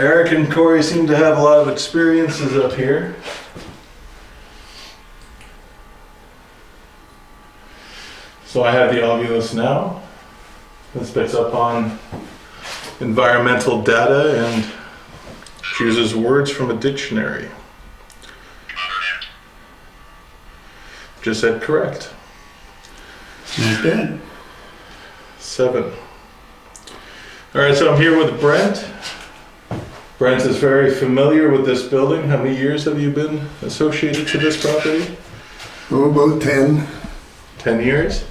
Eric and Corey seem to have a lot of experiences up here. So I have the Ovilus now. This picks up on environmental data and chooses words from a dictionary. Just said correct. Not bad. 7. All right, so I'm here with Brent. Brent is very familiar with this building. How many years have you been associated to this property? Oh, about 10, 10 years?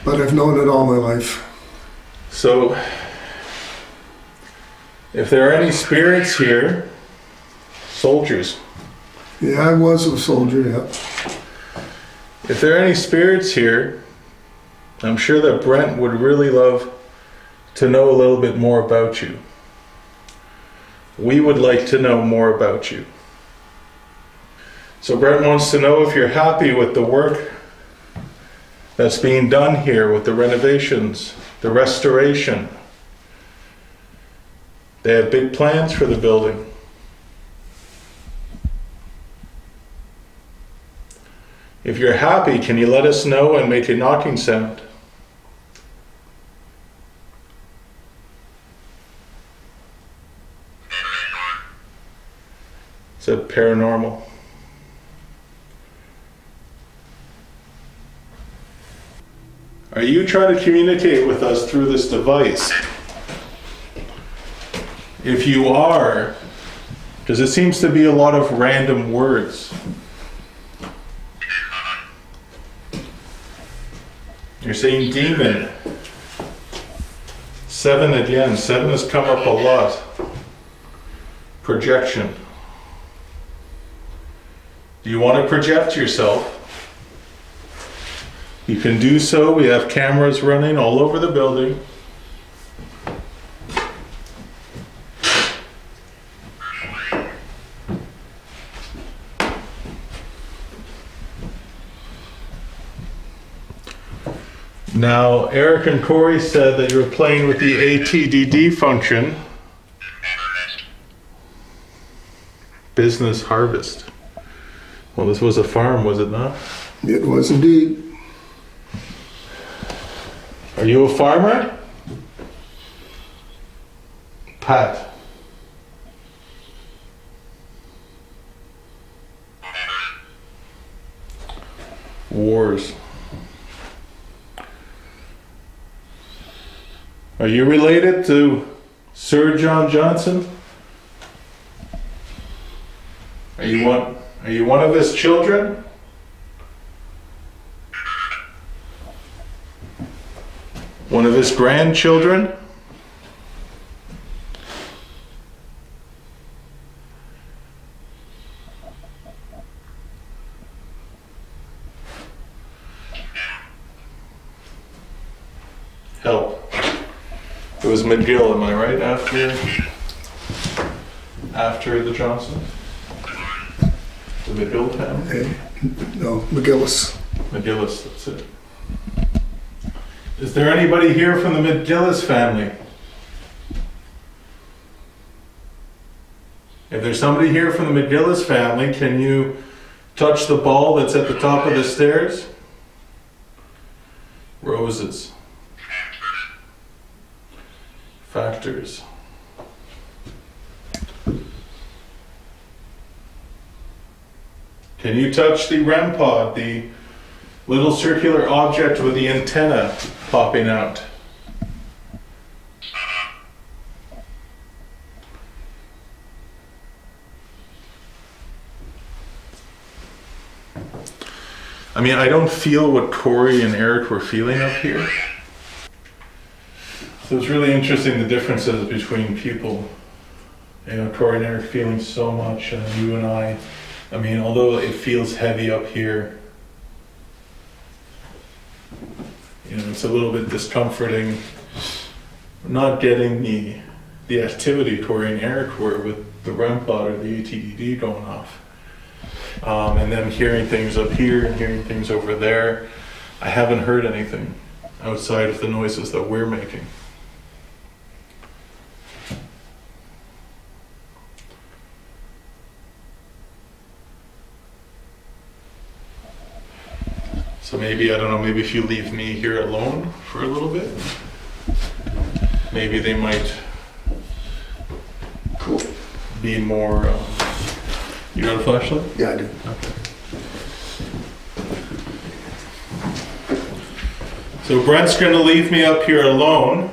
but I've known it all my life. So, if there are any spirits here, soldiers. Yeah, I was a soldier, yeah. If there are any spirits here, I'm sure that Brent would really love to know a little bit more about you. We would like to know more about you. So Brent wants to know if you're happy with the work that's being done here with the renovations, the restoration. They have big plans for the building. If you're happy, can you let us know and make a knocking sound? Said paranormal. Are you trying to communicate with us through this device? If you are, because it seems to be a lot of random words. You're saying demon. 7 again. 7 has come up a lot. Projection. Do you want to project yourself? You can do so. We have cameras running all over the building. Now, Eric and Corey said that you were playing with the ATDD function. Business harvest. Well, this was a farm, was it not? It was indeed. Are you a farmer? Pat. Wars. Are you related to Sir John Johnson? Are you one of his children? One of his grandchildren? Help. It was McGill, am I right? After the Johnsons? The McGill family? No, McGillis. McGillis, that's it. Is there anybody here from the McGillis family? If there's somebody here from the McGillis family, can you touch the ball that's at the top of the stairs? Roses. Factors. Can you touch the REM pod, the little circular object with the antenna popping out? I mean, I don't feel what Corey and Eric were feeling up here. So it's really interesting the differences between people. You know, Corey and Eric feeling so much, and you and I mean, although it feels heavy up here, you know, it's a little bit discomforting not getting the activity Corey and Eric were with the REM pod or the ATDD going off. And then hearing things up here and hearing things over there. I haven't heard anything outside of the noises that we're making. So maybe, I don't know, maybe if you leave me here alone for a little bit, maybe they might Cool. be more, you got a flashlight? Yeah, I do. So Brent's gonna leave me up here alone.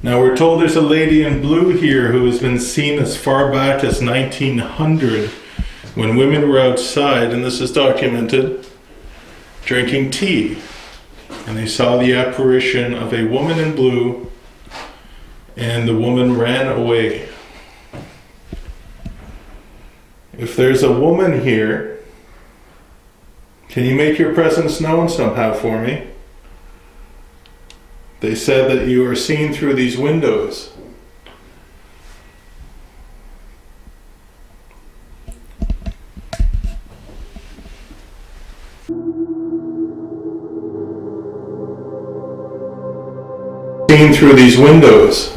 Now we're told there's a lady in blue here who has been seen as far back as 1900 when women were outside, and this is documented, drinking tea. And they saw the apparition of a woman in blue, and the woman ran away. If there's a woman here, can you make your presence known somehow for me? They said that you are seen through these windows. Seen through these windows.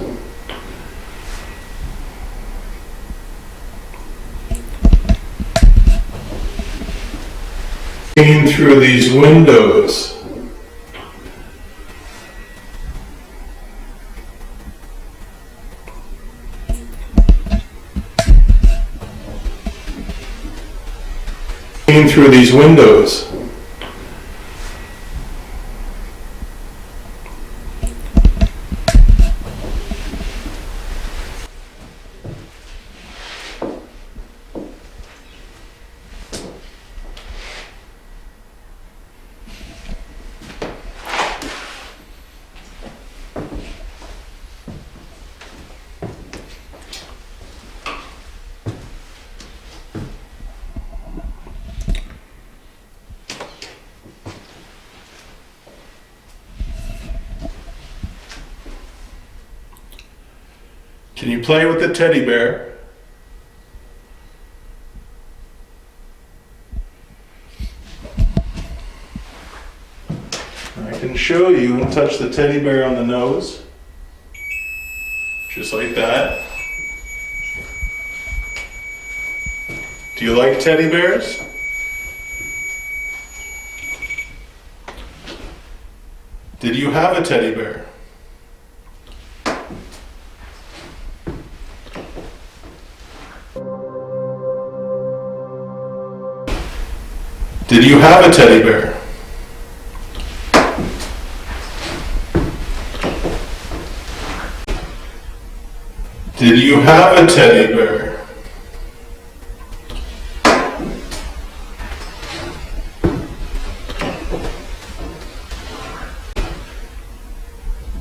Seen through these windows. Seen through these windows. Can you play with the teddy bear? I can show you and touch the teddy bear on the nose. Just like that. Do you like teddy bears? Did you have a teddy bear? Did you have a teddy bear? Did you have a teddy bear?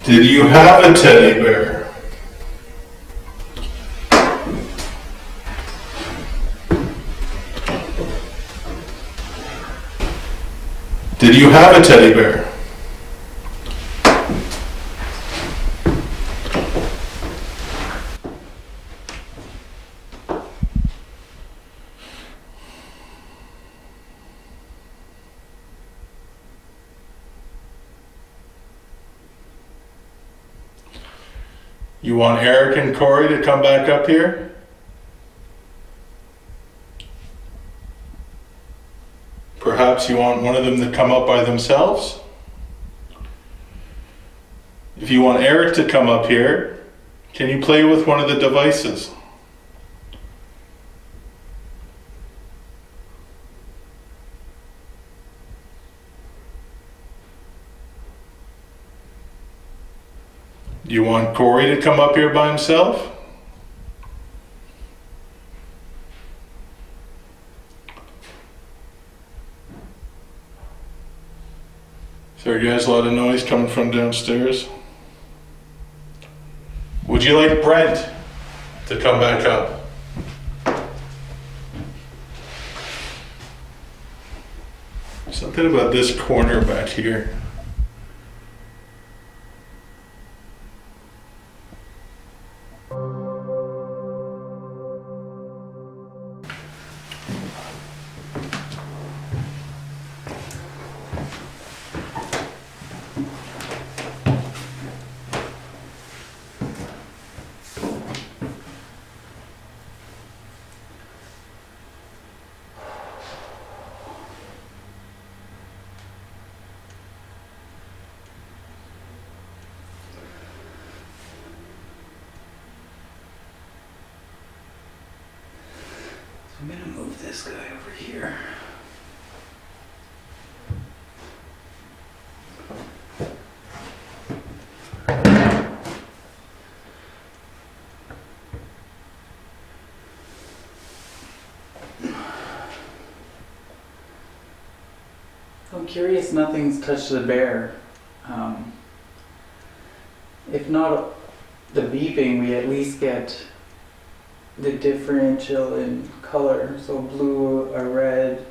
Did you have a teddy bear? Did you have a teddy bear? You want Eric and Corey to come back up here? Perhaps you want one of them to come up by themselves? If you want Eric to come up here, can you play with one of the devices? Do you want Corey to come up here by himself? Sorry guys, a lot of noise coming from downstairs. Would you like Brent to come back up? Something about this corner back here. this guy over here. I'm curious nothing's touched the bear. If not the beeping, we at least get the differential in color. So blue or red.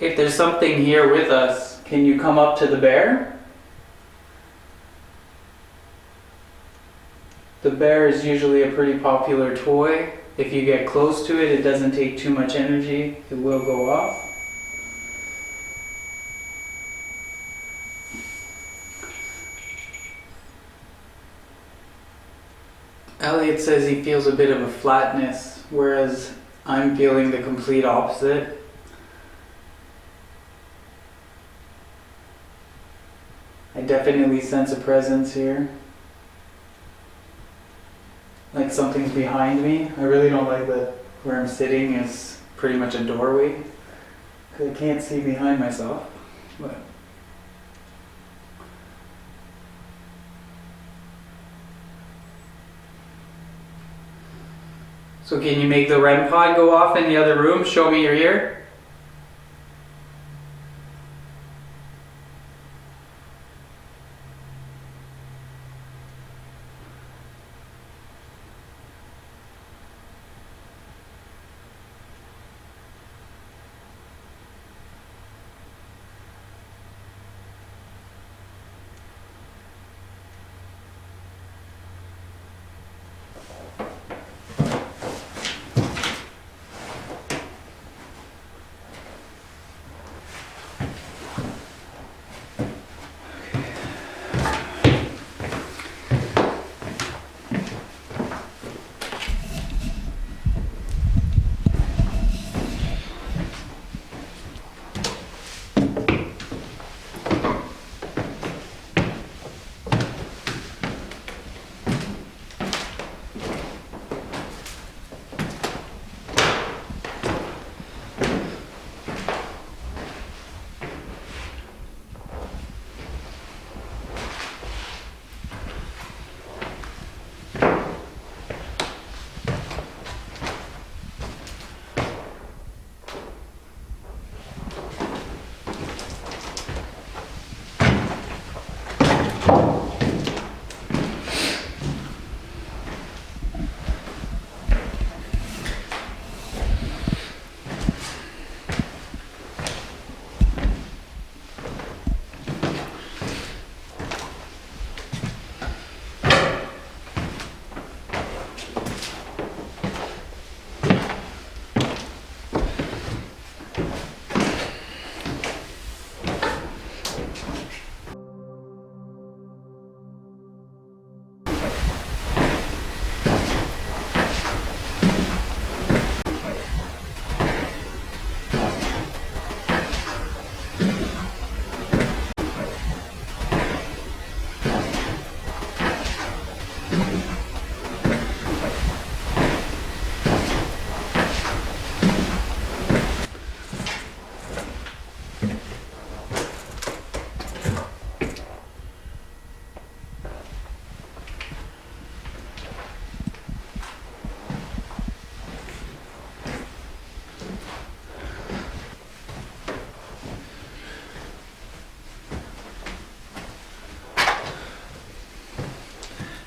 If there's something here with us, can you come up to the bear? The bear is usually a pretty popular toy. If you get close to it, it doesn't take too much energy. It will go off. Elliot says he feels a bit of a flatness, whereas I'm feeling the complete opposite. I definitely sense a presence here. Like something's behind me. I really don't like that where I'm sitting is pretty much a doorway. 'Cause I can't see behind myself. But so can you make the REM pod go off in the other room? Show me your ear.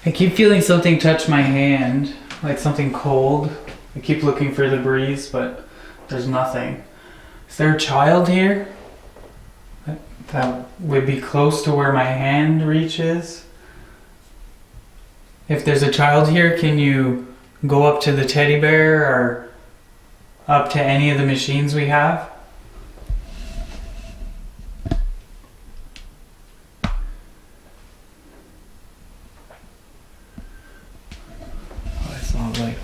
I keep feeling something touch my hand, like something cold. I keep looking for the breeze, but there's nothing. Is there a child here? That would be close to where my hand reaches. If there's a child here, can you go up to the teddy bear or up to any of the machines we have? Oh, it's not like...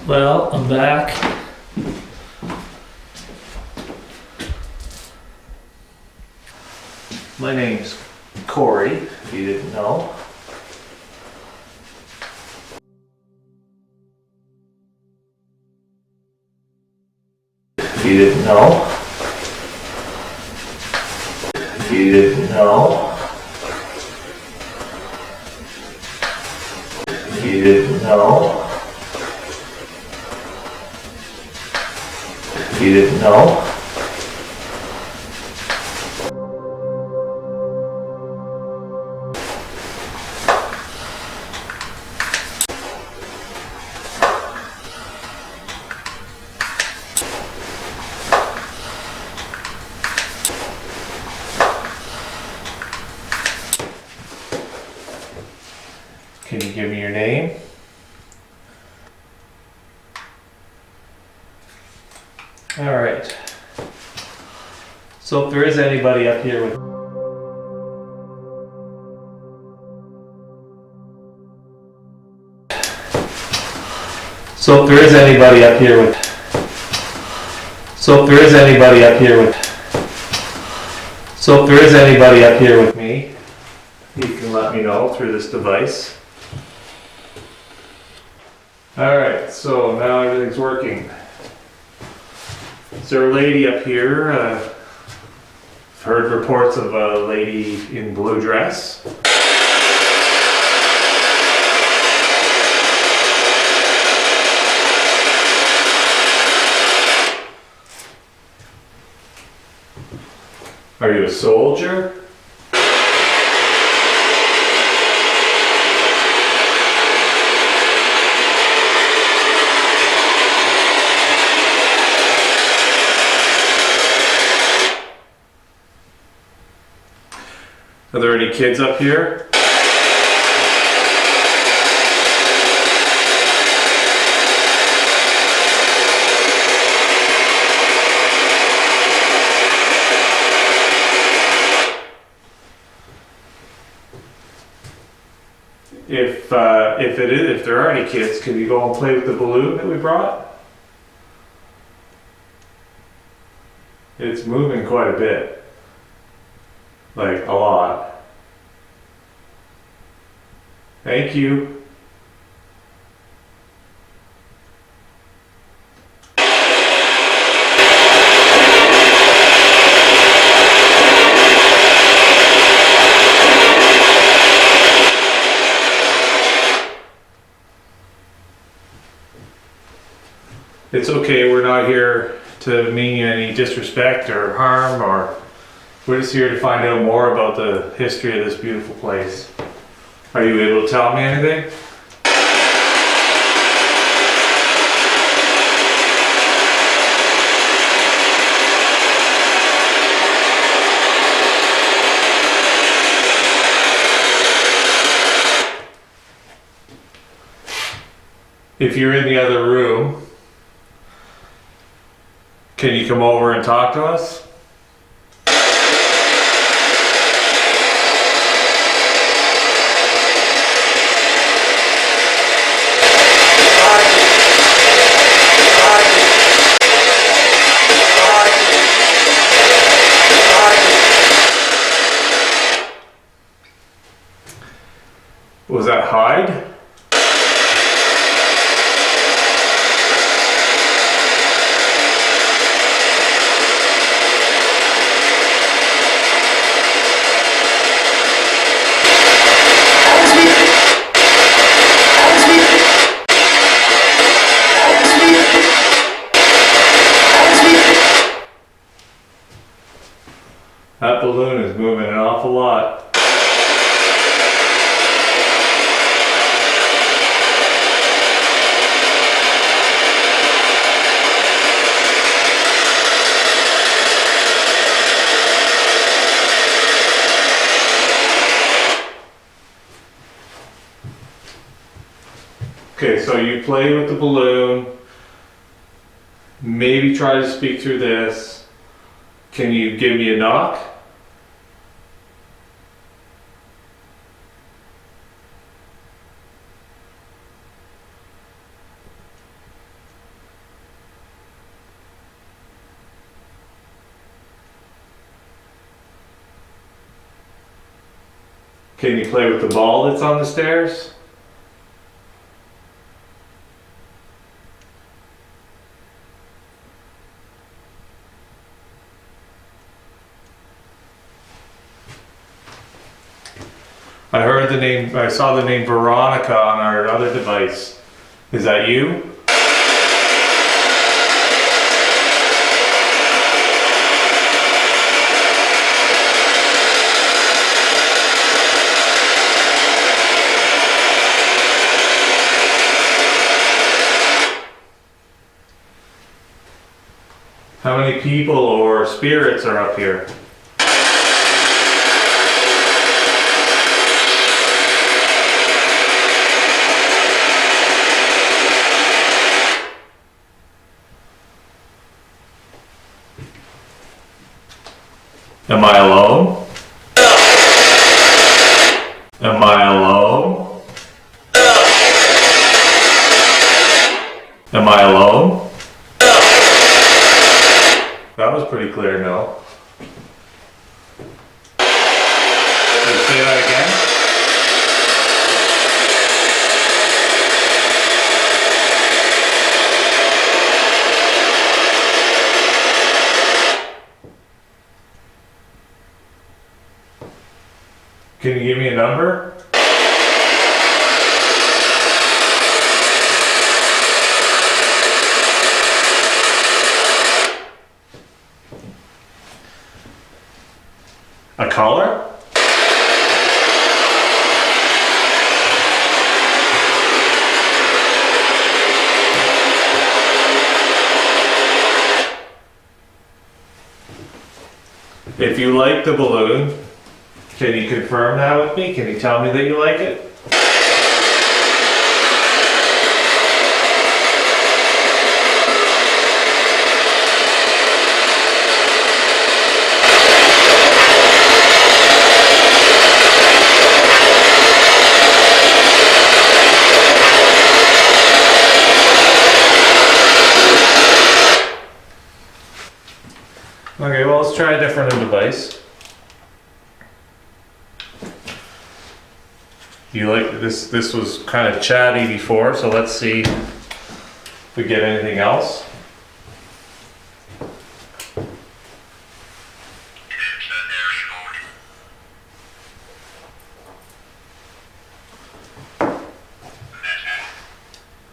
Well, I'm back. My name's Corey, if you didn't know. If you didn't know. If you didn't know. If you didn't know. If you didn't know. Can you give me your name? All right. So if there is anybody up here with So if there is anybody up here with me, you can let me know through this device. Alright, so now everything's working. Is there a lady up here? I've heard reports of a lady in blue dress. Are you a soldier? Are there any kids up here? If there are any kids, can you go and play with the balloon that we brought? It's moving quite a bit. Like, a lot. Thank you. It's okay, we're not here to mean you any disrespect or harm, or we're just here to find out more about the history of this beautiful place. Are you able to tell me anything? If you're in the other room, can you come over and talk to us? Was that Hyde? That balloon is moving an awful lot. Okay, so you play with the balloon, maybe try to speak through this. Can you give me a knock? Can you play with the ball that's on the stairs? I heard the name, I saw the name Veronica on our other device. Is that you? How many people or spirits are up here? Am I alone? Am I alone? Am I alone? That was pretty clear, no? Can you say that again? Can you give me a number? A color? If you like the balloon, can you confirm that with me? Can you tell me that you like it? Okay, well, let's try a different device. You like this? This was kind of chatty before, so let's see if we get anything else.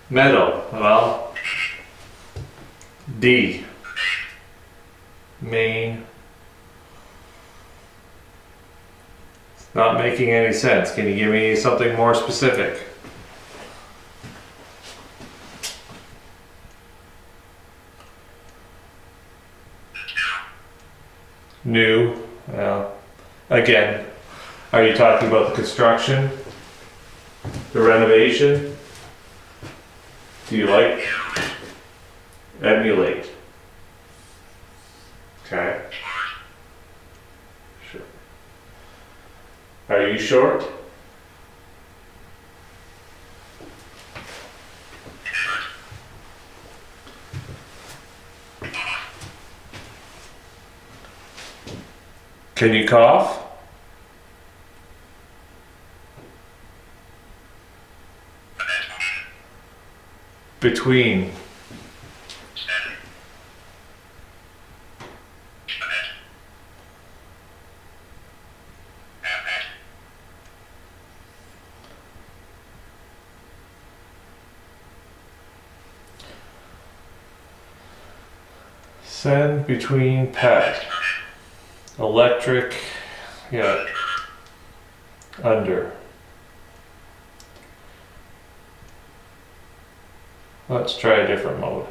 Meadow, well, D. Maine. It's not making any sense. Can you give me something more specific? New. Well, again, are you talking about the construction? The renovation? Do you like? Emulate. Okay. Sure. Are you short? Can you cough? Between. Send between pet. Electric, yeah. Under. Let's try a different mode.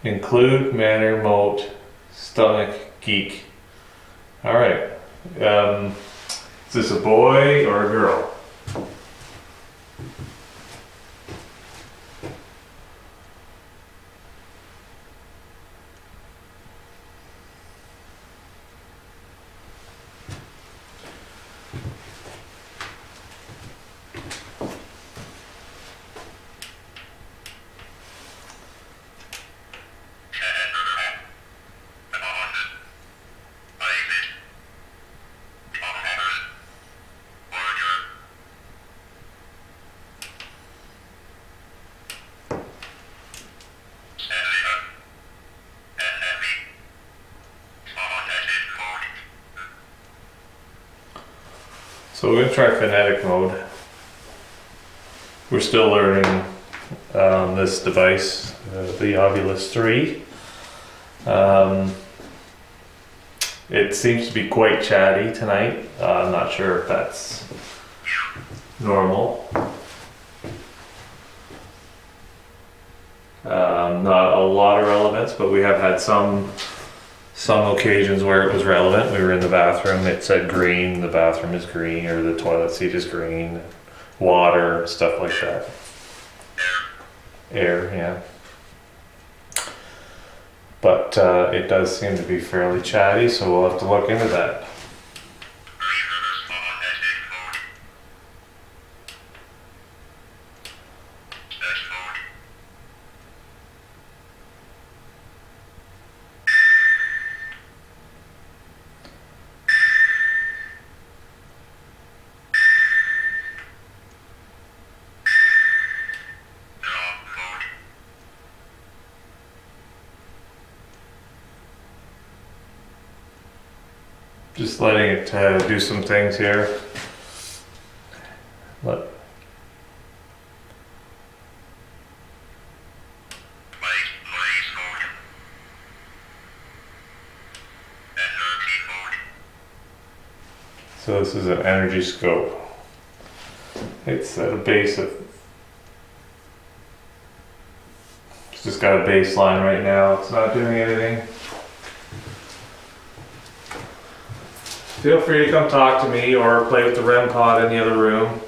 Include, manner, mode, stomach, geek. All right. Is this a boy or a girl? So we're gonna try phonetic mode. We're still learning this device, the Ovilus 3. It seems to be quite chatty tonight. I'm not sure if that's normal. Not a lot of relevance, but we have had some occasions where it was relevant. We were in the bathroom, it said green, the bathroom is green, or the toilet seat is green, water, stuff like that. Air, yeah. But it does seem to be fairly chatty, so we'll have to look into that. Just letting it do some things here. So this is an energy scope. It's at a base of, it's just got a baseline right now. It's not doing anything. Feel free to come talk to me or play with the REM pod in the other room.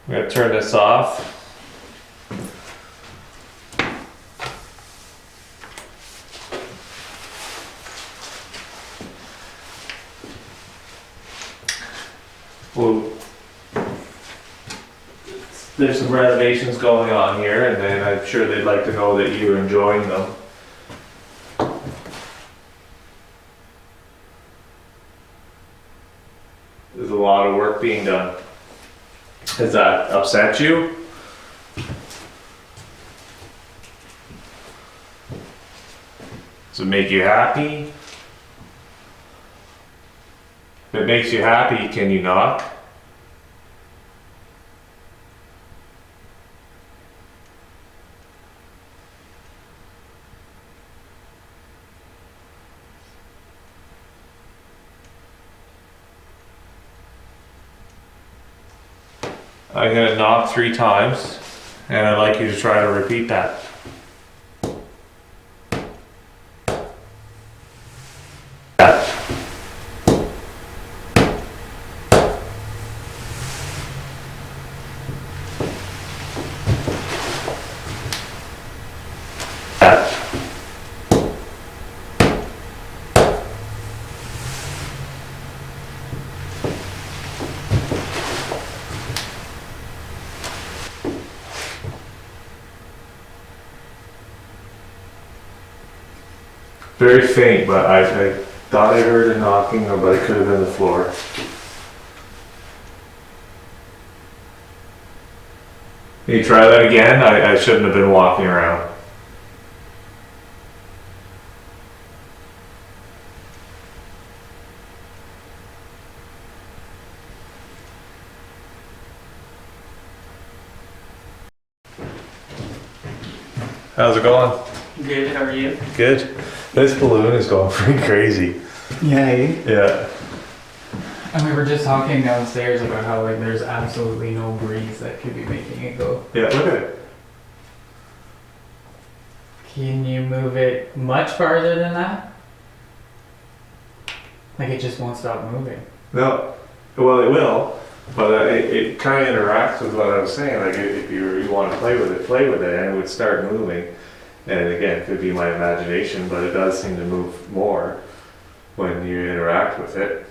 I'm going to turn this off. Well, there's some renovations going on here, and then I'm sure they'd like to know that you're enjoying them. There's a lot of work being done. Does that upset you? Does it make you happy? If it makes you happy, can you knock? I'm going to knock 3 times, and I'd like you to try to repeat that. Very faint, but I thought I heard a knocking, but it could have been the floor. Can you try that again? I shouldn't have been walking around. How's it going? Good, how are you? Good. This balloon is going pretty crazy. Yay. Yeah. And we were just talking downstairs about how like there's absolutely no breeze that could be making it go. Yeah, look at it. Can you move it much farther than that? Like it just won't stop moving. No. Well, it will, but it kind of interacts with what I was saying. Like if you want to play with it, and it would start moving. And again, it could be my imagination, but it does seem to move more when you interact with it.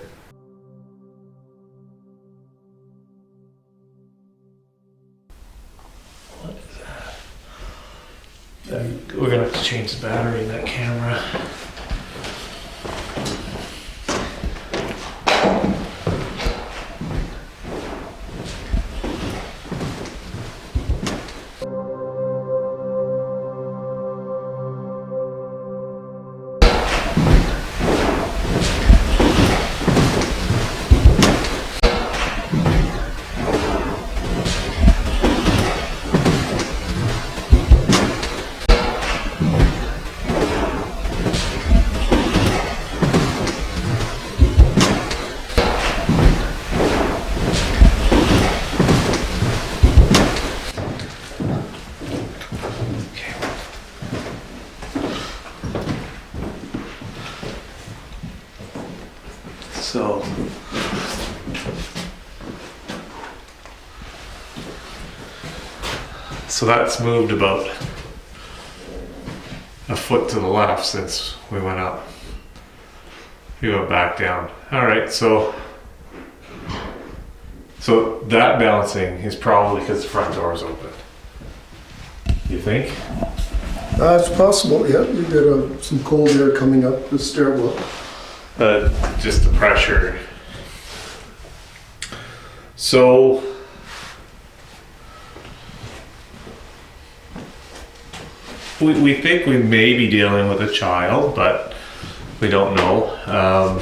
What is that? We're gonna have to change the battery in that camera. So that's moved about a foot to the left since we went up. We went back down. All right, so that bouncing is probably because the front door is open. You think? It's possible, yeah. You got some cold air coming up the stairwell. Just the pressure. So we think we may be dealing with a child, but we don't know.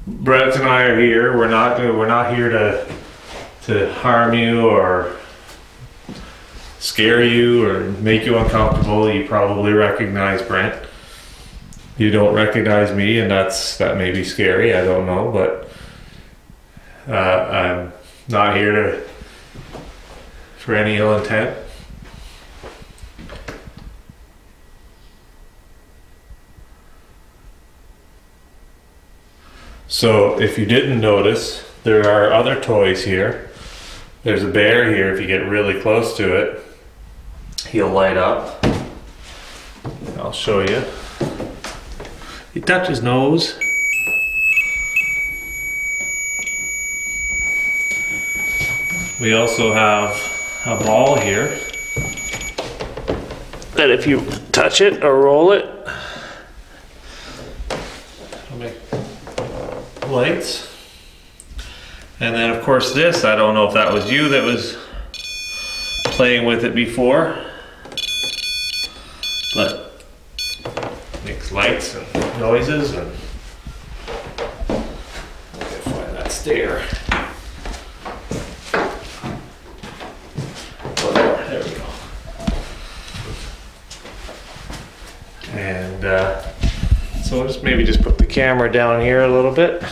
Brett and I are here. We're not here to harm you or scare you or make you uncomfortable. You probably recognize Brent. You don't recognize me, and that may be scary. I don't know, but I'm not here for any ill intent. So if you didn't notice, there are other toys here. There's a bear here. If you get really close to it, he'll light up. I'll show you. He touches his nose. We also have a ball here that if you touch it or roll it, it'll make lights. And then of course this, I don't know if that was you that was playing with it before, but makes lights and noises. And find that stair. There we go. And so I'll maybe just put the camera down here a little bit.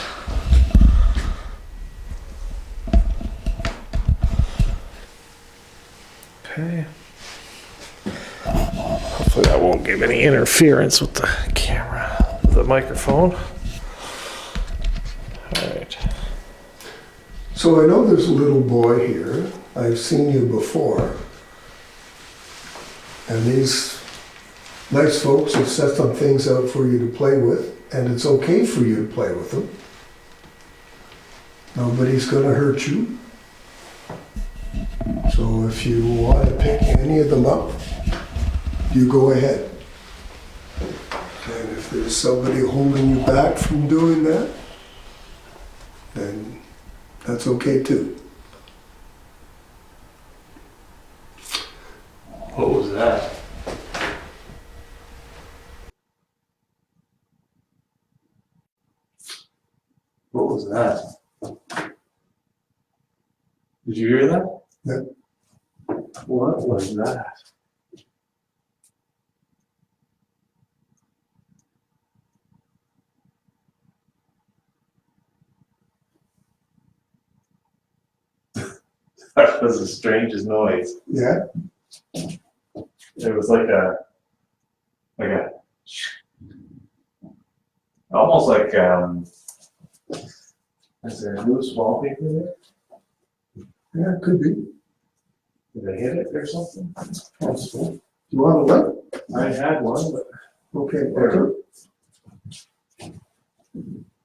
Okay. Hopefully that won't give any interference with the camera, the microphone. All right. So I know there's a little boy here. I've seen you before. And these nice folks have set some things out for you to play with, and it's okay for you to play with them. Nobody's gonna hurt you. So if you want to pick any of them up, you go ahead. And if there's somebody holding you back from doing that, then that's okay too. What was that? What was that? Did you hear that? Yeah. What was that? That was the strangest noise. Yeah? It was like a almost like is there a loose wallpaper there? Yeah, it could be. Did I hit it or something? Possible. You want a light? I had one, but Okay.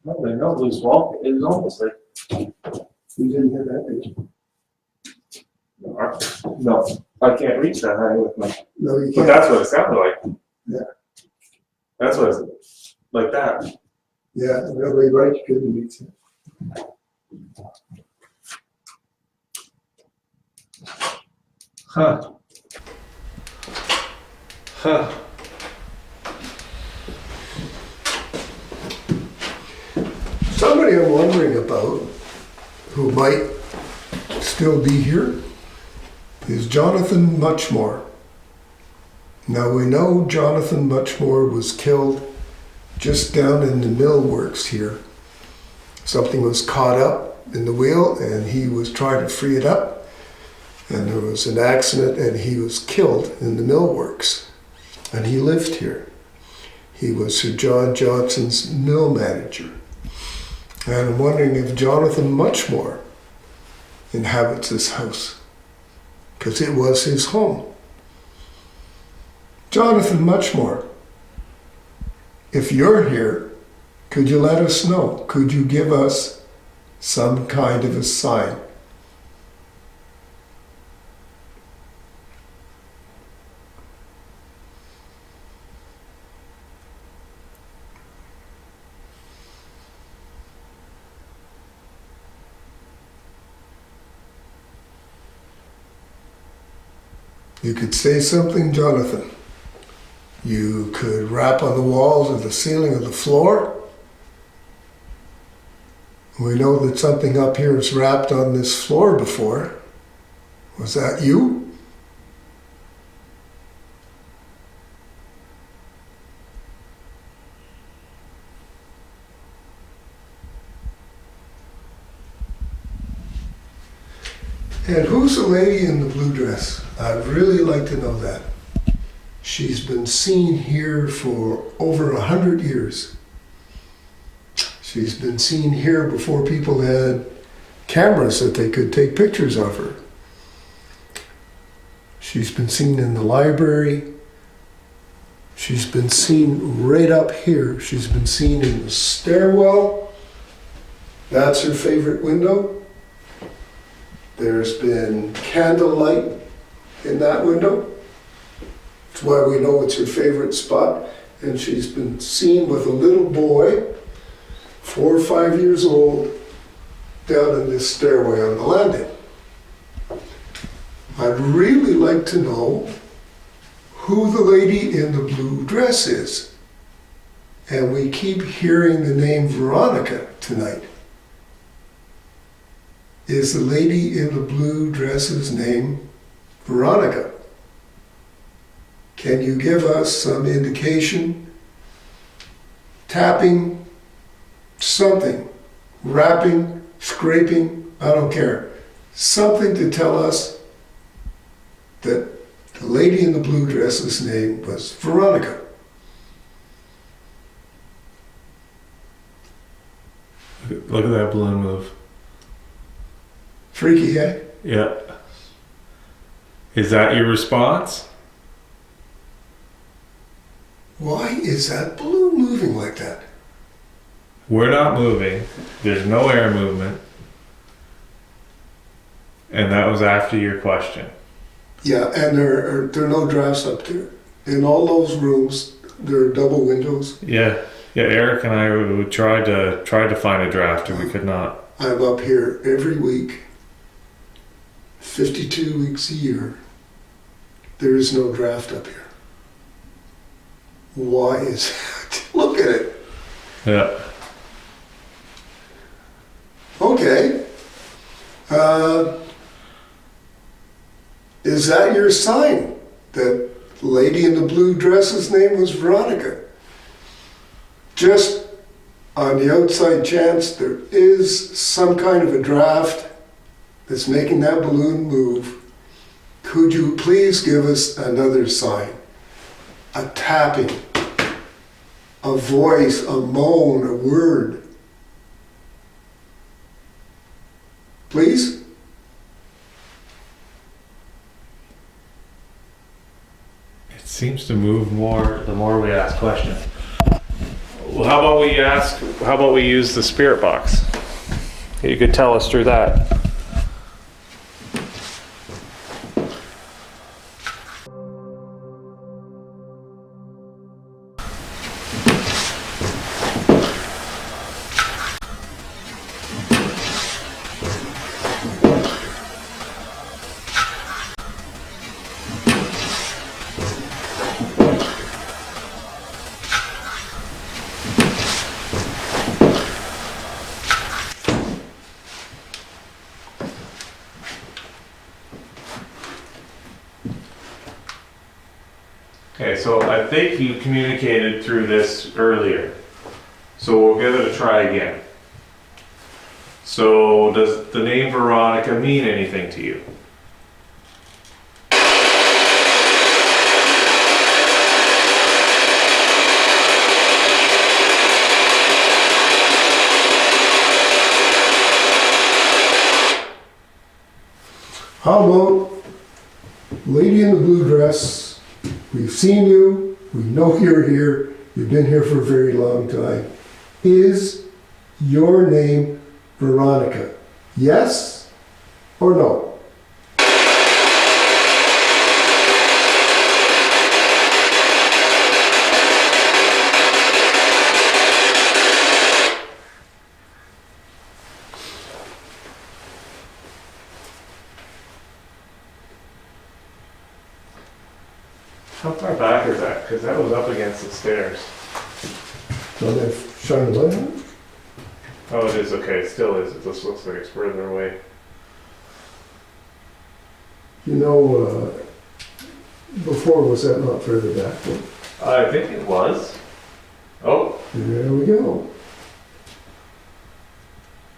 no, there's no loose wallpaper. It was almost like You didn't hear that, did you? no, I can't reach that high with my. No, you But can't. that's what it sounded like. Yeah. That's what it's like that. Yeah, really right, you couldn't reach it. Huh. Huh. Somebody I'm wondering about, who might still be here, is Jonathan Muchmore. Now we know Jonathan Muchmore was killed just down in the mill works here. Something was caught up in the wheel and he was trying to free it up, and there was an accident and he was killed in the mill works, and he lived here. He was Sir John Johnson's mill manager. And I'm wondering if Jonathan Muchmore inhabits this house, because it was his home. Jonathan Muchmore, if you're here, could you let us know? Could you give us some kind of a sign? You could say something, Jonathan. You could rap on the walls or the ceiling or the floor. We know that something up here is rapped on this floor before. Was that you? And who's the lady in the blue dress? I'd really like to know that. She's been seen here for over 100 years. She's been seen here before people had cameras that they could take pictures of her. She's been seen in the library. She's been seen right up here. She's been seen in the stairwell. That's her favorite window. There's been candlelight in that window. That's why we know it's her favorite spot. And she's been seen with a little boy, 4 or 5 years old, down in this stairway on the landing. I'd really like to know who the lady in the blue dress is. And we keep hearing the name Veronica tonight. Is the lady in the blue dress's name Veronica? Can you give us some indication? Tapping, something, rapping, scraping, I don't care. Something to tell us that the lady in the blue dress's name was Veronica. Look at that balloon move. Freaky, eh? Yeah. Is that your response? Why is that balloon moving like that? We're not moving. There's no air movement. And that was after your question. Yeah, and there are no drafts up there. In all those rooms, there are double windows. Yeah. Yeah, Eric and I would tried to find a draft and we could not. I'm up here every week, 52 weeks a year. There is no draft up here. Why is that? Look at it. Yeah. Okay. Is that your sign? That lady in the blue dress's name was Veronica? Just on the outside chance there is some kind of a draft that's making that balloon move, could you please give us another sign? A tapping, a voice, a moan, a word. Please? It seems to move more the more we ask questions. Well, how about we use the spirit box? You could tell us through that. Okay, so I think you communicated through this earlier. So we'll give it a try again. So does the name Veronica mean anything to you? How about lady in the blue dress? We've seen you. We know you're here. You've been here for a very long time. Is your name Veronica? Yes or no? How far back is that? Because that was up against the stairs. So they shine a light on it? Oh, it is okay. It still is. It just looks like it's further away. You know, before was that not further back? I think it was. Oh, There we go.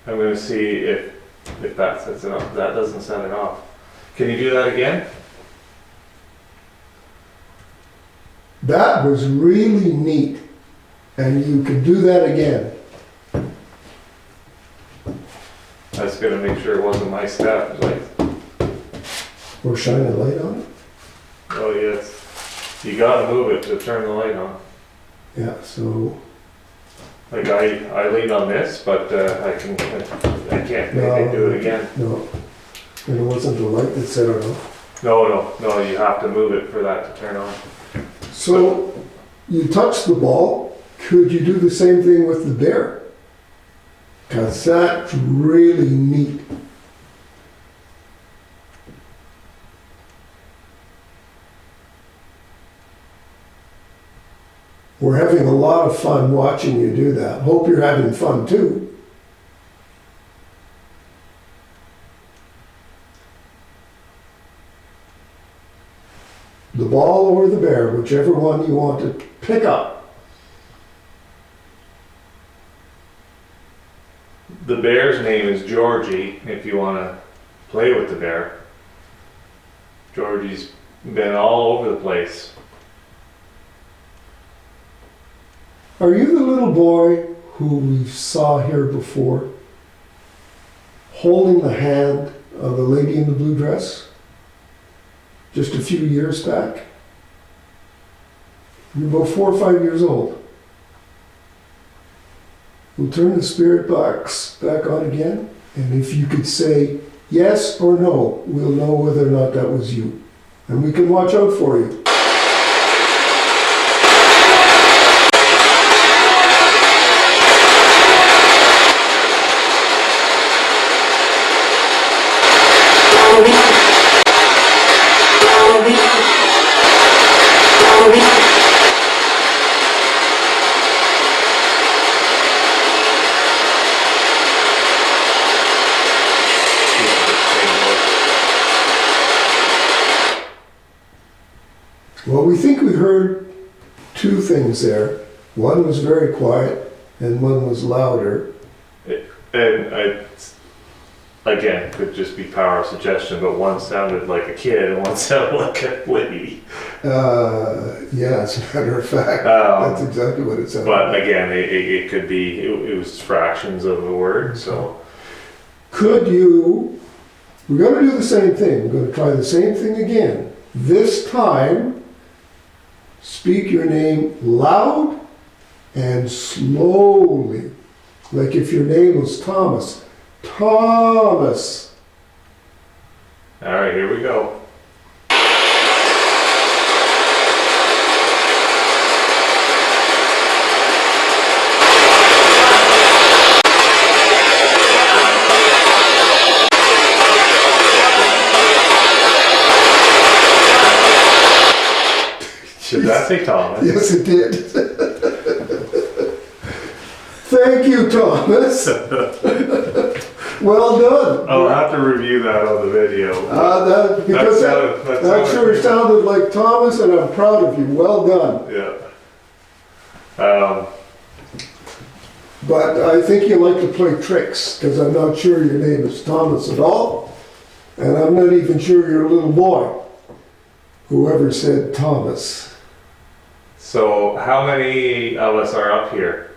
I'm going to see if that sets it off. That doesn't set it off. Can you do that again? That was really neat. And you can do that again. I was going to make sure it wasn't my step. Like, Or shine a light on it. oh yes, you got to move it to turn the light on. Yeah, so Like I lean on this, but I can't maybe do it again. no. And it wasn't the light that set it off. No, you have to move it for that to turn on. So you touch the ball. Could you do the same thing with the bear? Because that's really neat. We're having a lot of fun watching you do that. Hope you're having fun too. The ball or the bear, whichever one you want to pick up. The bear's name is Georgie, if you want to play with the bear. Georgie's been all over the place. Are you the little boy who we saw here before, holding the hand of the lady in the blue dress? Just a few years back? You're about 4 or 5 years old. We'll turn the spirit box back on again, and if you could say yes or no, we'll know whether or not that was you. And we can watch out for you. Well, we think we heard two things there. One was very quiet, and one was louder. And again, could just be power of suggestion, but one sounded like a kid and one sounded like a lady. Yeah, as a matter of fact, that's exactly what it sounded But like. again, it could be, it was fractions of a word, so. Could you, we're going to do the same thing. We're going to try the same thing again. This time, speak your name loud and slowly. Like if your name was Thomas. Thomas. All right, here we go. Should that say Thomas? Yes, it did. Thank you, Thomas. Well done. I'll have to review that on the video. Because that sure sounded like Thomas, and I'm proud of you. Well done. Yeah. But I think you like to play tricks, because I'm not sure your name is Thomas at all, and I'm not even sure you're a little boy. Whoever said Thomas. So how many of us are up here?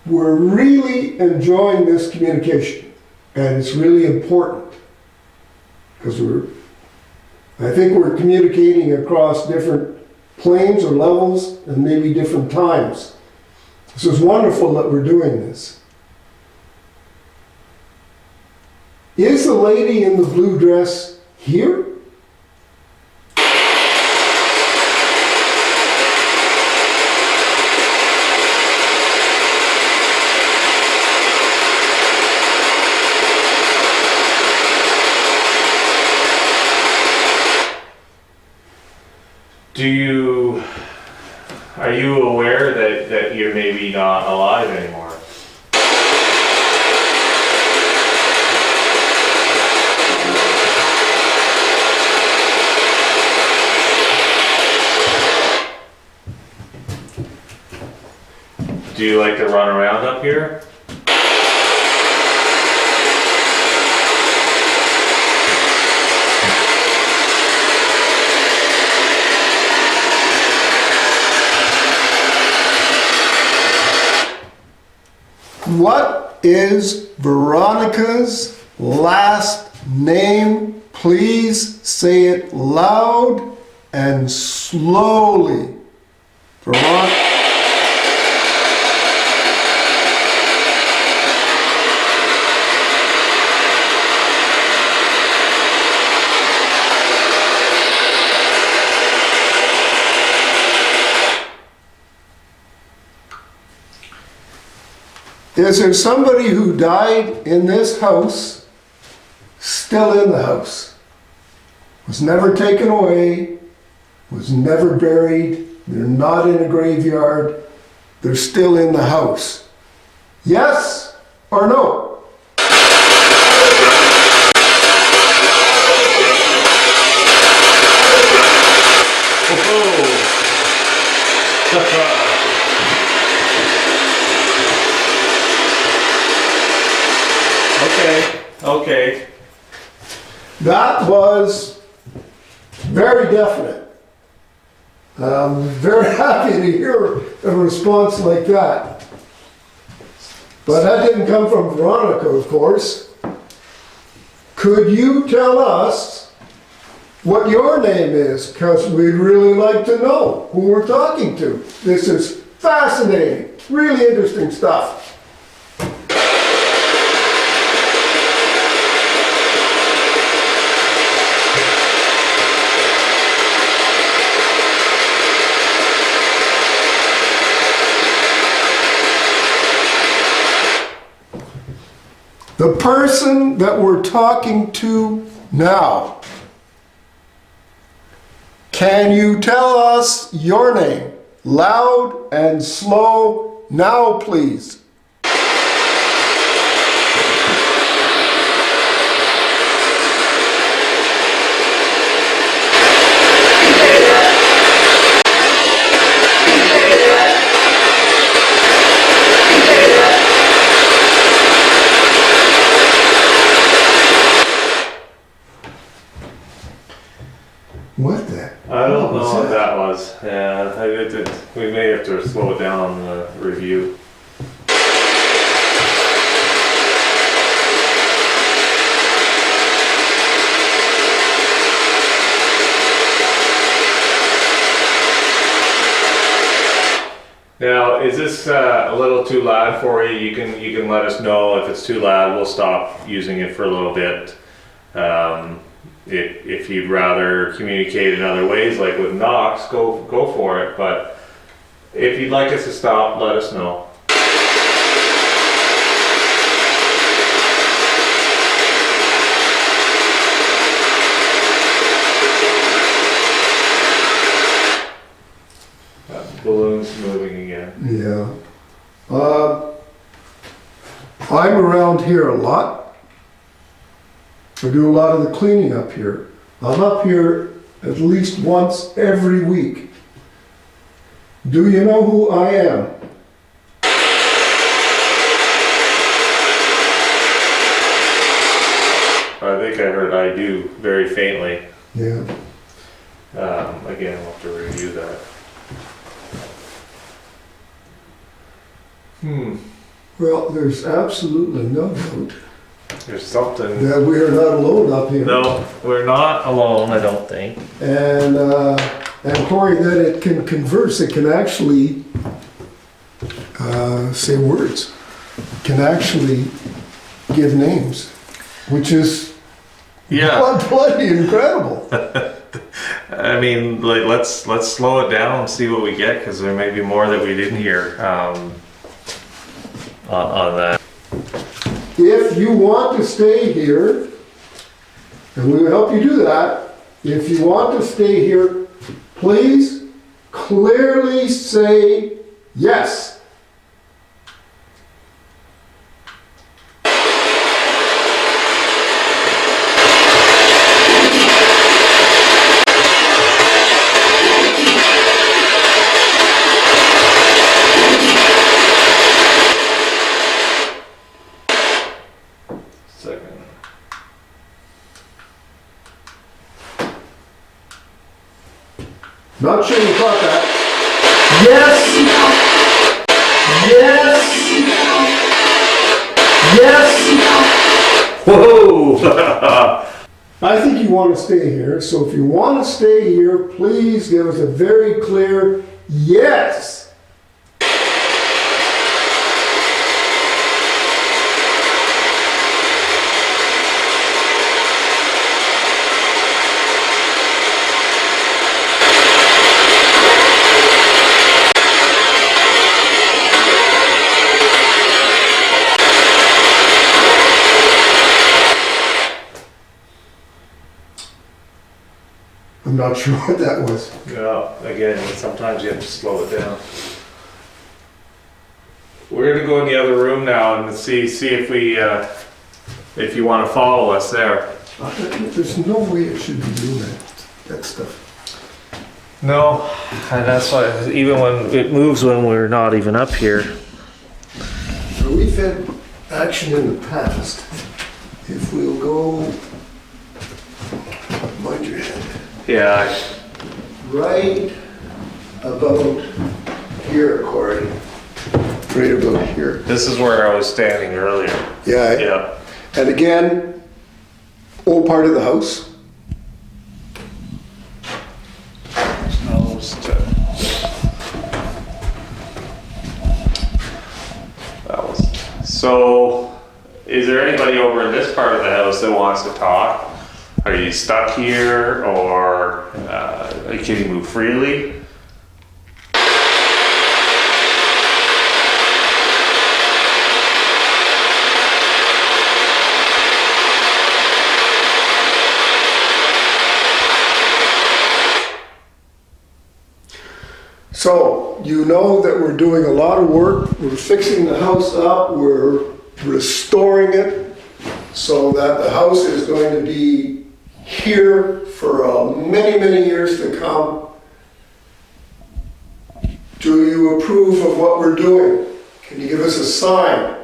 we're really enjoying this communication, and it's really important because I think we're communicating across different planes or levels and maybe different times. This is wonderful that we're doing this. Is the lady in the blue dress here? Are you aware that you're maybe not alive anymore? Do you like to run around up here? What is Veronica's last name? Please say it loud and slowly. Veronica. Is there somebody who died in this house, still in the house? Was never taken away, was never buried, they're not in a graveyard, they're still in the house. Yes or no? Okay. That was very definite. I'm very happy to hear a response like that. But that didn't come from Veronica, of course. Could you tell us what your name is? Because we'd really like to know who we're talking to. This is fascinating, really interesting stuff. The person that we're talking to now, can you tell us your name? Loud and slow now, please. What the? I don't know what that was. Yeah, we may have to slow it down on the review. Now, is this a little too loud for you? You can let us know if it's too loud. We'll stop using it for a little bit. If you'd rather communicate in other ways, like with Knox, go for it. But if you'd like us to stop, let us know. Balloon's moving again. Yeah. I'm around here a lot. I do a lot of the cleaning up here. I'm up here at least once every week. Do you know who I am? I think I heard "I do" very faintly. Yeah. Again, we'll have to review that. Well, there's absolutely no doubt There's something. that we are not alone up here. No, we're not alone, I don't think. And Corey, that it can converse, it can actually say words, can actually give names, which is bloody incredible. I mean, like, let's slow it down and see what we get, because there may be more that we didn't hear on that. If you want to stay here, and we will help you do that, if you want to stay here, please clearly say yes. Second. Not sure you caught that. Yes! Yes! Yes! Whoa! I think you want to stay here, so if you want to stay here, please give us a very clear yes. I'm not sure what that was. Yeah, again, sometimes you have to slow it down. We're gonna go in the other room now and see if you want to follow us there. There's no way it should be doing that stuff. No, and that's why even when it moves when we're not even up here. So we've had action in the past. If we'll go, mind your head, Yeah. right about here, Corey. Right about here. This is where I was standing earlier. Yeah. Yeah. And again, old part of the house. So, is there anybody over in this part of the house that wants to talk? Are you stuck here, or can you move freely? So, you know that we're doing a lot of work. We're fixing the house up. We're restoring it so that the house is going to be here for many, many years to come. Do you approve of what we're doing? Can you give us a sign?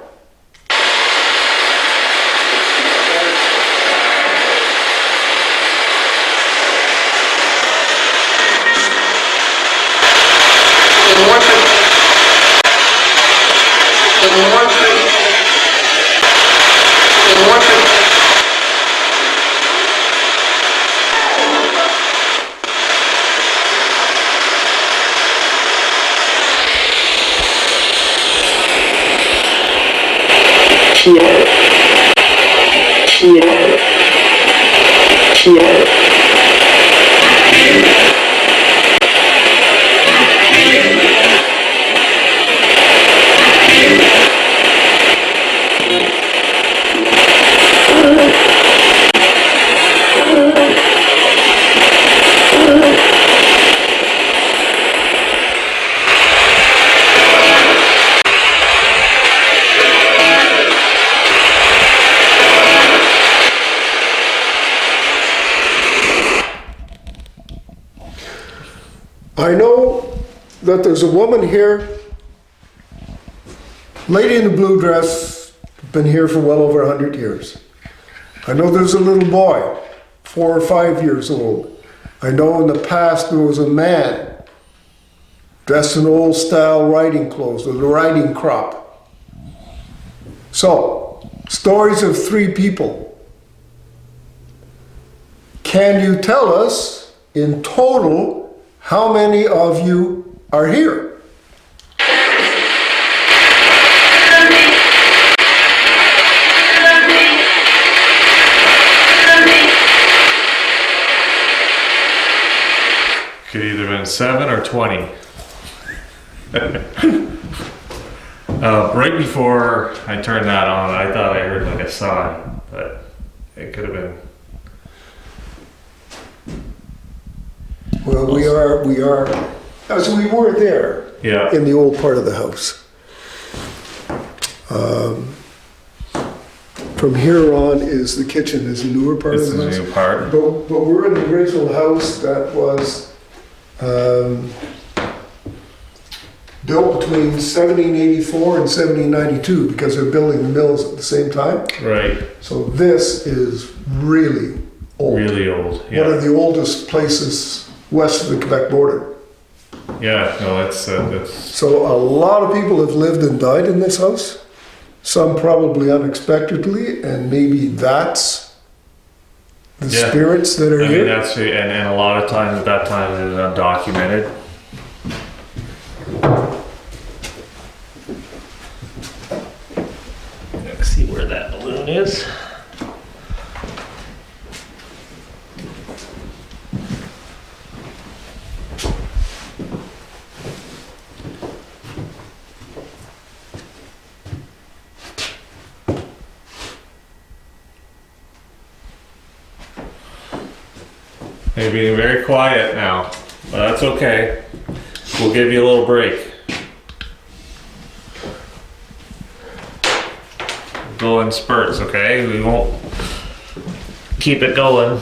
I know that there's a woman here, lady in the blue dress, been here for well over 100 years. I know there's a little boy, 4 or 5 years old. I know in the past there was a man dressed in old style riding clothes with a riding crop. So, stories of 3 people. Can you tell us in total how many of you are here? Could either been 7 or 20. Right before I turned that on, I thought I heard like a sigh, but it could have been. Well, we are, as we were there Yeah. in the old part of the house. From here on is the kitchen, is the newer part It's of the the house. new part. But we're in the original house that was built between 1784 and 1792 because they're building the mills at the same time. Right. So this is really old. Really old. One Yeah. of the oldest places west of the Quebec border. Yeah. No, that's. So a lot of people have lived and died in this house. Some probably unexpectedly, and maybe that's the Yeah. spirits that are I mean, here. that's and a lot of times at that time it was undocumented. Let's see where that balloon is. You're being very quiet now, but that's okay. We'll give you a little break. Go in spurts, okay? We won't keep it going.